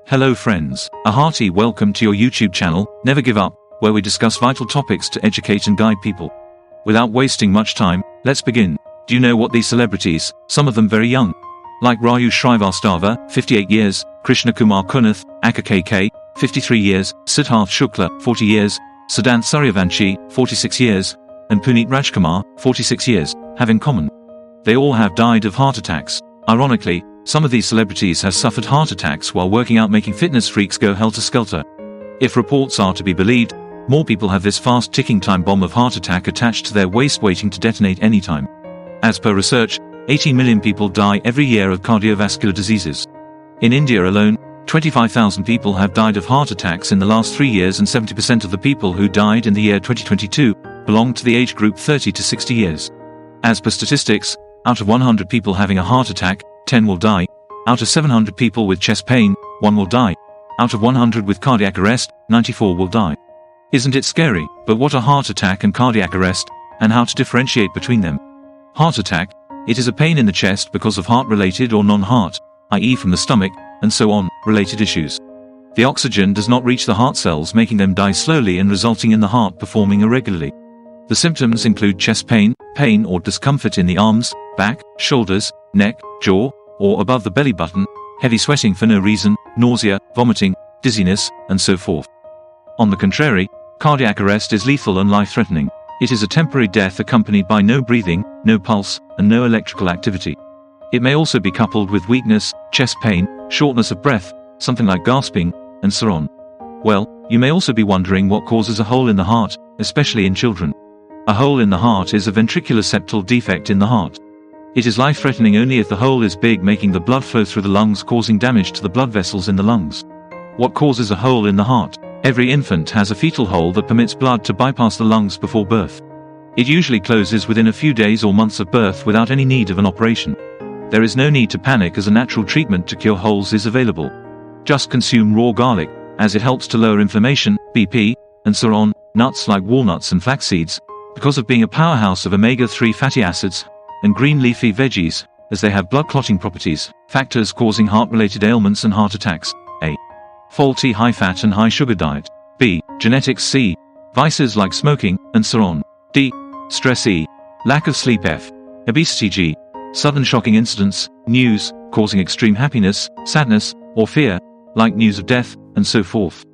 Hello friends, a hearty welcome to your YouTube channel, Never Give Up, where we discuss vital topics to educate and guide people. Without wasting much time, let's begin. Do you know what these celebrities, some of them very young, like Raju Srivastava, 58 years, Krishna Kumar Kunath, aka KK, 53 years, Siddharth Shukla, 40 years, Siddhant Suryavanshi, 46 years, and Puneet Rajkumar, 46 years, have in common? They all have died of heart attacks. Ironically, some of these celebrities have suffered heart attacks while working out, making fitness freaks go helter-skelter. If reports are to be believed, more people have this fast-ticking time bomb of heart attack attached to their waist waiting to detonate anytime. As per research, 18 million people die every year of cardiovascular diseases. In India alone, 25,000 people have died of heart attacks in the last 3 years, and 70% of the people who died in the year 2022 belonged to the age group 30 to 60 years. As per statistics, out of 100 people having a heart attack, 10 will die. Out of 700 people with chest pain, 1 will die. Out of 100 with cardiac arrest, 94 will die. Isn't it scary? But what are heart attack and cardiac arrest, and how to differentiate between them? Heart attack, it is a pain in the chest because of heart-related or non-heart, i.e. from the stomach, and so on, related issues. The oxygen does not reach the heart cells, making them die slowly and resulting in the heart performing irregularly. The symptoms include chest pain, pain or discomfort in the arms, back, shoulders, neck, jaw, or above the belly button, heavy sweating for no reason, nausea, vomiting, dizziness, and so forth. On the contrary, cardiac arrest is lethal and life-threatening. It is a temporary death accompanied by no breathing, no pulse, and no electrical activity. It may also be coupled with weakness, chest pain, shortness of breath, something like gasping, and so on. Well, you may also be wondering what causes a hole in the heart, especially in children. A hole in the heart is a ventricular septal defect in the heart. It is life-threatening only if the hole is big, making the blood flow through the lungs, causing damage to the blood vessels in the lungs. What causes a hole in the heart? Every infant has a fetal hole that permits blood to bypass the lungs before birth. It usually closes within a few days or months of birth without any need of an operation. There is no need to panic, as a natural treatment to cure holes is available. Just consume raw garlic, as it helps to lower inflammation, BP, and so on. Nuts like walnuts and flax seeds, because of being a powerhouse of omega-3 fatty acids, and green leafy veggies, as they have blood-clotting properties, factors causing heart-related ailments and heart attacks. A. Faulty high-fat and high-sugar diet. B. Genetics. C. Vices like smoking, and so on. D. Stress. E. Lack of sleep. F. Obesity. G. Sudden shocking incidents, news, causing extreme happiness, sadness, or fear, like news of death, and so forth.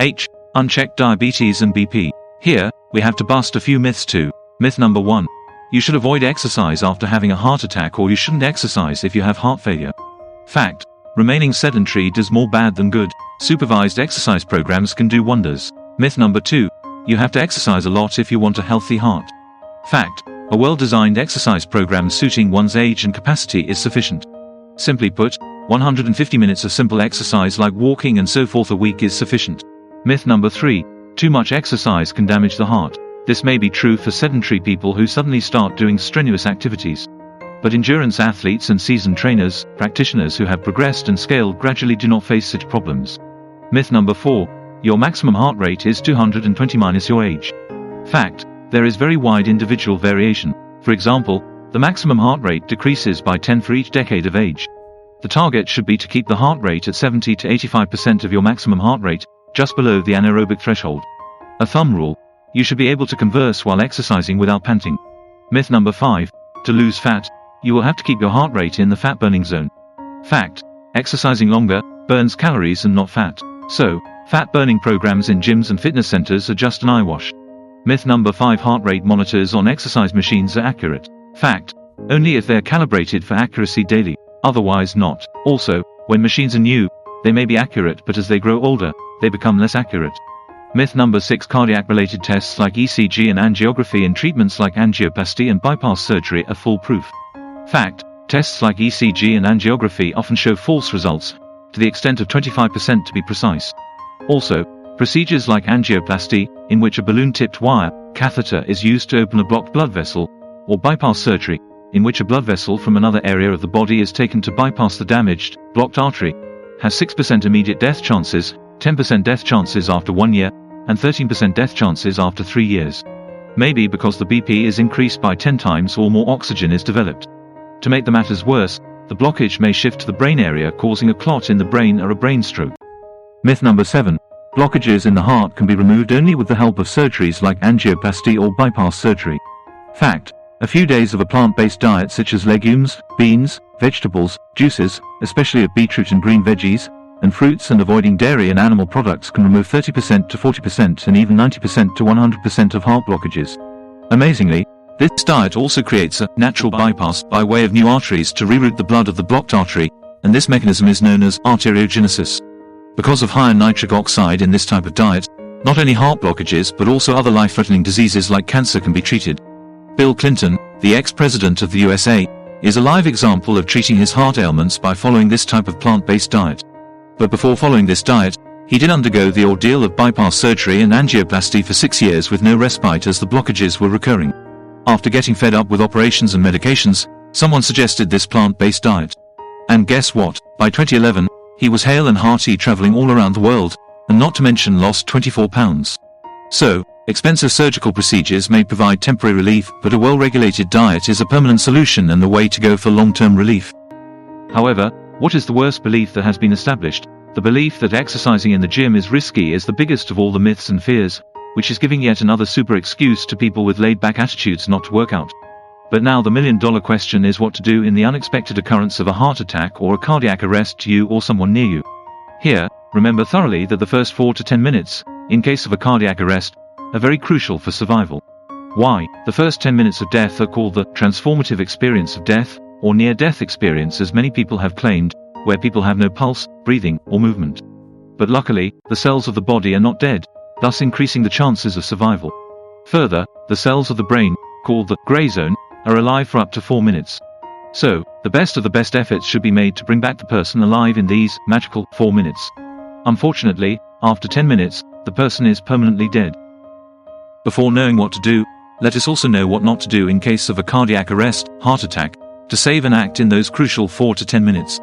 H. Unchecked diabetes and BP. Here, we have to bust a few myths too. Myth number 1. You should avoid exercise after having a heart attack, or you shouldn't exercise if you have heart failure. Fact. Remaining sedentary does more bad than good. Supervised exercise programs can do wonders. Myth number 2. You have to exercise a lot if you want a healthy heart. Fact. A well-designed exercise program suiting one's age and capacity is sufficient. Simply put, 150 minutes of simple exercise like walking and so forth a week is sufficient. Myth number 3. Too much exercise can damage the heart. This may be true for sedentary people who suddenly start doing strenuous activities. But endurance athletes and seasoned trainers, practitioners who have progressed and scaled gradually, do not face such problems. Myth number 4. Your maximum heart rate is 220 minus your age. Fact. There is very wide individual variation. For example, the maximum heart rate decreases by 10 for each decade of age. The target should be to keep the heart rate at 70 to 85% of your maximum heart rate, just below the anaerobic threshold. A thumb rule. You should be able to converse while exercising without panting. Myth number 5. To lose fat, you will have to keep your heart rate in the fat-burning zone. Fact. Exercising longer burns calories and not fat. So, fat-burning programs in gyms and fitness centers are just an eyewash. Myth number 5. Heart rate monitors on exercise machines are accurate. Fact. Only if they are calibrated for accuracy daily. Otherwise not. Also, when machines are new, they may be accurate, but as they grow older, they become less accurate. Myth number 6. Cardiac-related tests like ECG and angiography and treatments like angioplasty and bypass surgery are foolproof. Fact. Tests like ECG and angiography often show false results, to the extent of 25% to be precise. Also, procedures like angioplasty, in which a balloon-tipped wire catheter is used to open a blocked blood vessel, or bypass surgery, in which a blood vessel from another area of the body is taken to bypass the damaged, blocked artery, has 6% immediate death chances, 10% death chances after 1 year, and 13% death chances after 3 years. Maybe because the BP is increased by 10 times or more oxygen is developed. To make the matters worse, the blockage may shift to the brain area, causing a clot in the brain or a brain stroke. Myth number 7. Blockages in the heart can be removed only with the help of surgeries like angioplasty or bypass surgery. Fact. A few days of a plant-based diet such as legumes, beans, vegetables, juices, especially of beetroot and green veggies, and fruits, and avoiding dairy and animal products can remove 30% to 40% and even 90% to 100% of heart blockages. Amazingly, this diet also creates a natural bypass by way of new arteries to reroute the blood of the blocked artery, and this mechanism is known as arteriogenesis. Because of higher nitric oxide in this type of diet, not only heart blockages but also other life-threatening diseases like cancer can be treated. Bill Clinton, the ex-president of the USA, is a live example of treating his heart ailments by following this type of plant-based diet. But before following this diet, he did undergo the ordeal of bypass surgery and angioplasty for 6 years with no respite as the blockages were recurring. After getting fed up with operations and medications, someone suggested this plant-based diet. And guess what? By 2011, he was hale and hearty, traveling all around the world, and not to mention lost 24 pounds. So, expensive surgical procedures may provide temporary relief, but a well-regulated diet is a permanent solution and the way to go for long-term relief. However, what is the worst belief that has been established? The belief that exercising in the gym is risky is the biggest of all the myths and fears, which is giving yet another super excuse to people with laid-back attitudes not to work out. But now the million-dollar question is what to do in the unexpected occurrence of a heart attack or a cardiac arrest to you or someone near you. Here, remember thoroughly that the first 4 to 10 minutes, in case of a cardiac arrest, are very crucial for survival. Why? The first 10 minutes of death are called the transformative experience of death, or near-death experience as many people have claimed, where people have no pulse, breathing, or movement. But luckily, the cells of the body are not dead, thus increasing the chances of survival. Further, the cells of the brain, called the gray zone, are alive for up to 4 minutes. So, the best of the best efforts should be made to bring back the person alive in these magical 4 minutes. Unfortunately, after 10 minutes, the person is permanently dead. Before knowing what to do, let us also know what not to do in case of a cardiac arrest, heart attack, to save and act in those crucial 4 to 10 minutes.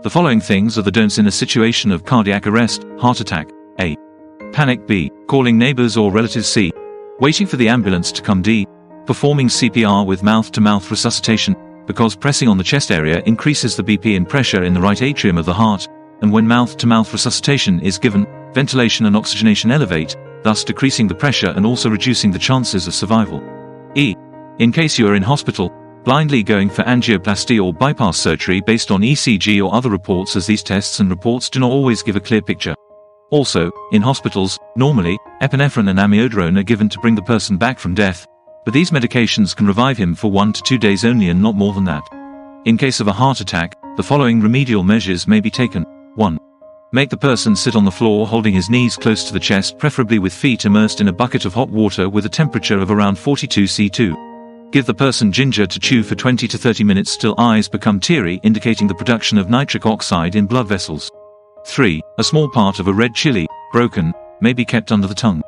The following things are the don'ts in a situation of cardiac arrest, heart attack. A. Panic. B. Calling neighbors or relatives. C. Waiting for the ambulance to come. D. Performing CPR with mouth-to-mouth resuscitation, because pressing on the chest area increases the BP and pressure in the right atrium of the heart, and when mouth-to-mouth resuscitation is given, ventilation and oxygenation elevate, thus decreasing the pressure and also reducing the chances of survival. E. In case you are in hospital, blindly going for angioplasty or bypass surgery based on ECG or other reports, as these tests and reports do not always give a clear picture. Also, in hospitals, normally, epinephrine and amiodarone are given to bring the person back from death, but these medications can revive him for 1 to 2 days only and not more than that. In case of a heart attack, the following remedial measures may be taken. 1. Make the person sit on the floor holding his knees close to the chest, preferably with feet immersed in a bucket of hot water with a temperature of around 42 C2. Give the person ginger to chew for 20 to 30 minutes till eyes become teary, indicating the production of nitric oxide in blood vessels. 3. A small part of a red chili, broken, may be kept under the tongue.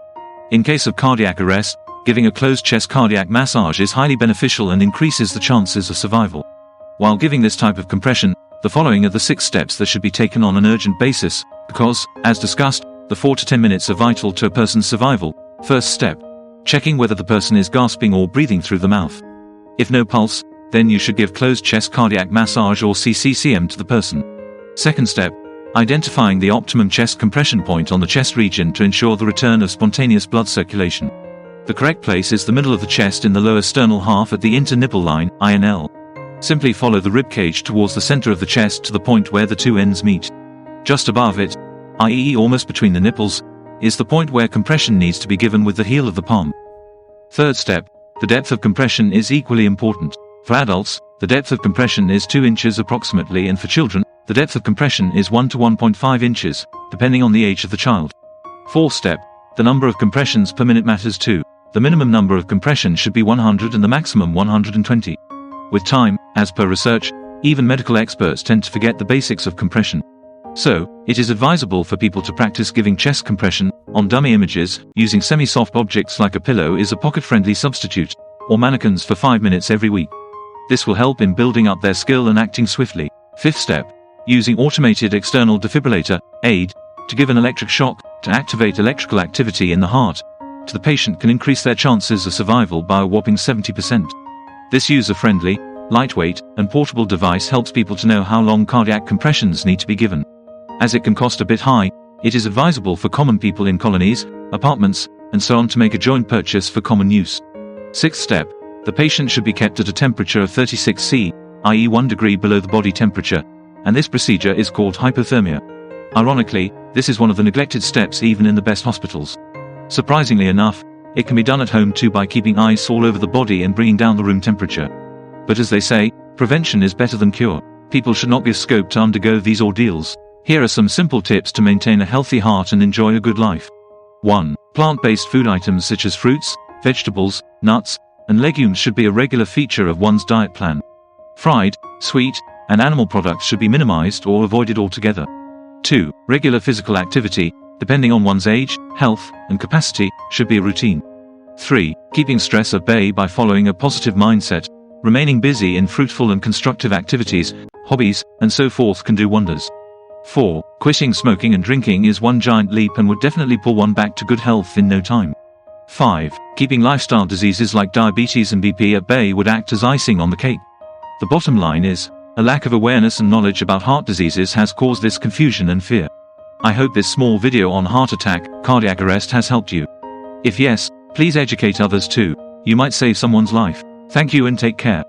In case of cardiac arrest, giving a closed chest cardiac massage is highly beneficial and increases the chances of survival. While giving this type of compression, the following are the 6 steps that should be taken on an urgent basis, because, as discussed, the 4 to 10 minutes are vital to a person's survival. First step. Checking whether the person is gasping or breathing through the mouth. If no pulse, then you should give closed chest cardiac massage or CCCM to the person. Second step. Identifying the optimum chest compression point on the chest region to ensure the return of spontaneous blood circulation. The correct place is the middle of the chest in the lower sternal half at the inter-nipple line, INL. Simply follow the rib cage towards the center of the chest to the point where the 2 ends meet. Just above it, i.e. almost between the nipples, is the point where compression needs to be given with the heel of the palm. Third step, the depth of compression is equally important. For adults, the depth of compression is 2 inches approximately, and for children, the depth of compression is 1 to 1.5 inches, depending on the age of the child. Fourth step, the number of compressions per minute matters too. The minimum number of compressions should be 100 and the maximum 120. With time, as per research, even medical experts tend to forget the basics of compression. So, it is advisable for people to practice giving chest compression on dummy images. Using semi-soft objects like a pillow is a pocket-friendly substitute, or mannequins for 5 minutes every week. This will help in building up their skill and acting swiftly. Fifth step, using automated external defibrillator, AID, to give an electric shock, to activate electrical activity in the heart, to the patient can increase their chances of survival by a whopping 70%. This user-friendly, lightweight, and portable device helps people to know how long cardiac compressions need to be given. As it can cost a bit high, It is advisable for common people in colonies, apartments, and so on to make a joint purchase for common use. Sixth step. The patient should be kept at a temperature of 36 C, i.e. 1 degree below the body temperature, and this procedure is called hypothermia. Ironically, this is one of the neglected steps even in the best hospitals. Surprisingly enough, it can be done at home too by keeping ice all over the body and bringing down the room temperature. But as they say, prevention is better than cure. People should not be scoped to undergo these ordeals. Here are some simple tips to maintain a healthy heart and enjoy a good life. 1. Plant-based food items such as fruits, vegetables, nuts, and legumes should be a regular feature of one's diet plan. Fried, sweet, and animal products should be minimized or avoided altogether. 2. Regular physical activity, depending on one's age, health, and capacity, should be a routine. 3. Keeping stress at bay by following a positive mindset, remaining busy in fruitful and constructive activities, hobbies, and so forth can do wonders. 4. Quitting smoking and drinking is one giant leap and would definitely pull one back to good health in no time. 5. Keeping lifestyle diseases like diabetes and BP at bay would act as icing on the cake. The bottom line is, a lack of awareness and knowledge about heart diseases has caused this confusion and fear. I hope this small video on heart attack, cardiac arrest has helped you. If yes, please educate others too. You might save someone's life. Thank you and take care.